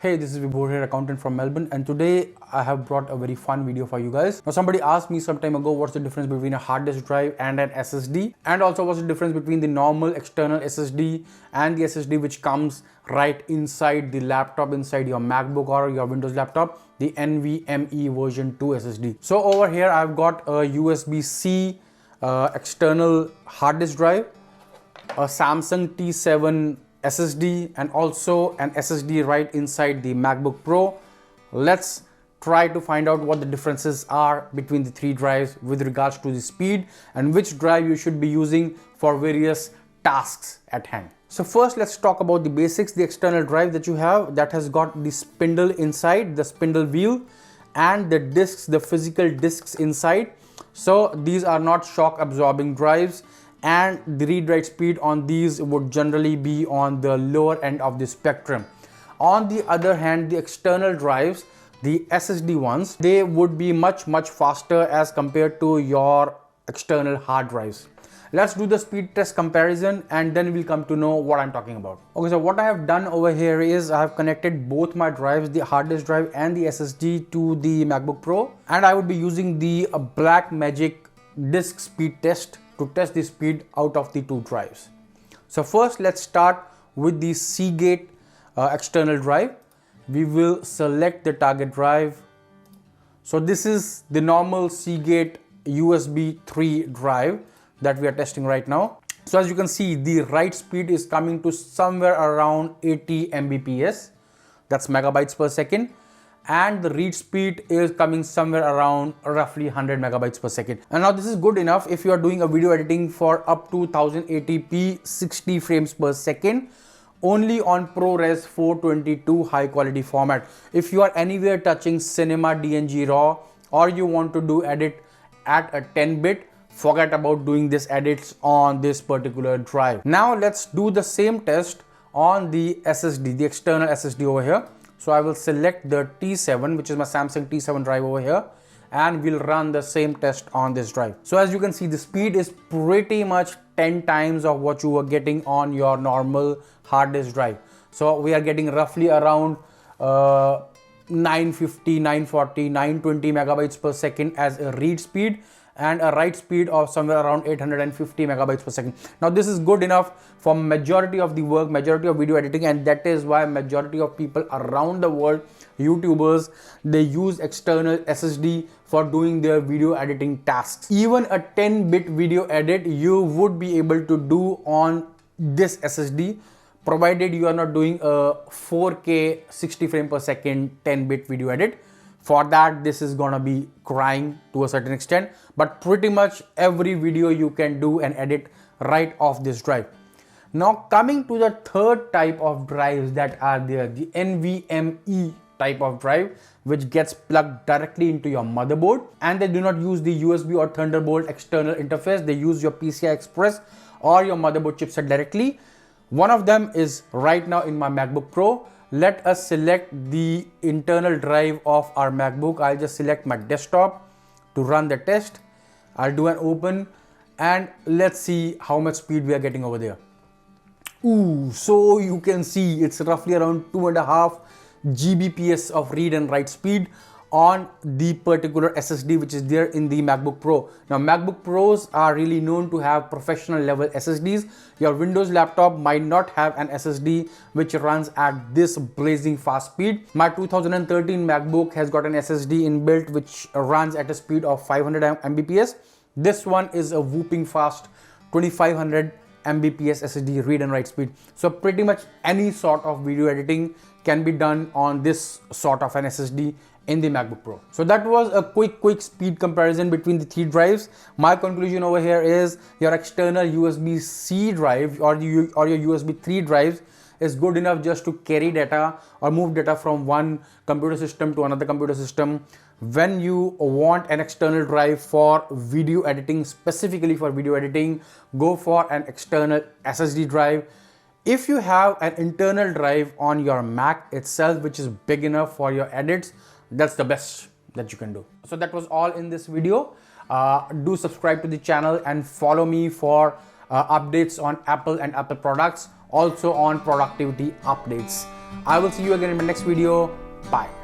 Hey, this is Vibhor here, accountant from Melbourne, and today I have brought a very fun video for you guys. Now, somebody asked me some time ago what's the difference between a hard disk drive and an SSD, and also what's the difference between the normal external SSD and the SSD which comes right inside the laptop, inside your MacBook or your Windows laptop, the NVMe version 2 SSD. So over here I've got a USB-C external hard disk drive, a Samsung T7 SSD, and also an SSD right inside the MacBook Pro. Let's try to find out what the differences are between the three drives with regards to the speed and which drive you should be using for various tasks at hand. So first, let's talk about the basics. The external drive that you have, that has got the spindle inside, the spindle wheel, and the discs, the physical discs inside. So these are not shock absorbing drives, and the read-write speed on these would generally be on the lower end of the spectrum. On the other hand, the external drives, the SSD ones, they would be much faster as compared to your external hard drives. Let's do the speed test comparison and then we'll come to know what I'm talking about. Okay, so what I have done over here is I have connected both my drives, the hard disk drive and the SSD, to the MacBook Pro, and I would be using the Blackmagic disk speed test to test the speed out of the two drives. So first, let's start with the Seagate external drive. We will select the target drive. So this is the normal Seagate USB 3 drive that we are testing right now. So as you can see, the write speed is coming to somewhere around 80 Mbps, that's megabytes per second, and the read speed is coming somewhere around roughly 100 megabytes per second. And now this is good enough if you are doing a video editing for up to 1080p 60 frames per second only on ProRes 422 high quality format. If you are anywhere touching Cinema DNG RAW or you want to do edit at a 10-bit, forget about doing this edits on this particular drive. Now let's do the same test on the SSD, the external SSD over here. So I will select the T7, which is my Samsung T7 drive over here, and we'll run the same test on this drive. So as you can see, the speed is pretty much 10 times of what you were getting on your normal hard disk drive. So we are getting roughly around 950, 940, 920 megabytes per second as a read speed, and a write speed of somewhere around 850 megabytes per second. Now this is good enough for majority of the work, majority of video editing, and that is why majority of people around the world, YouTubers, they use external SSD for doing their video editing tasks. Even a 10-bit video edit you would be able to do on this SSD, provided you are not doing a 4K 60 frame per second 10-bit video edit. For that, this is gonna be crying to a certain extent, but pretty much every video you can do and edit right off this drive. Now coming to the third type of drives that are there, the NVMe type of drive, which gets plugged directly into your motherboard, and they do not use the USB or Thunderbolt external interface. They use your PCI Express or your motherboard chipset directly. One of them is right now in my MacBook Pro. Let us select the internal drive of our MacBook. I'll just select my desktop to run the test. I'll do an open and let's see how much speed we are getting over there. Ooh, so you can see it's roughly around 2.5 Gbps of read and write speed on the particular SSD which is there in the MacBook Pro. Now MacBook Pros are really known to have professional level SSDs. Your Windows laptop might not have an SSD which runs at this blazing fast speed. My 2013 MacBook has got an SSD inbuilt which runs at a speed of 500 Mbps. This one is a whooping fast 2500 Mbps SSD read and write speed. So pretty much any sort of video editing can be done on this sort of an SSD in the MacBook Pro. So that was a quick speed comparison between the three drives. My conclusion over here is your external USB-C drive or your USB 3 drives is good enough just to carry data or move data from one computer system to another computer system. When you want an external drive for video editing, specifically for video editing, go for an external SSD drive. If you have an internal drive on your Mac itself which is big enough for your edits, that's the best that you can do. So that was all in this video. Do subscribe to the channel and follow me for updates on Apple and Apple products, also on productivity updates. I will see you again in my next video. Bye.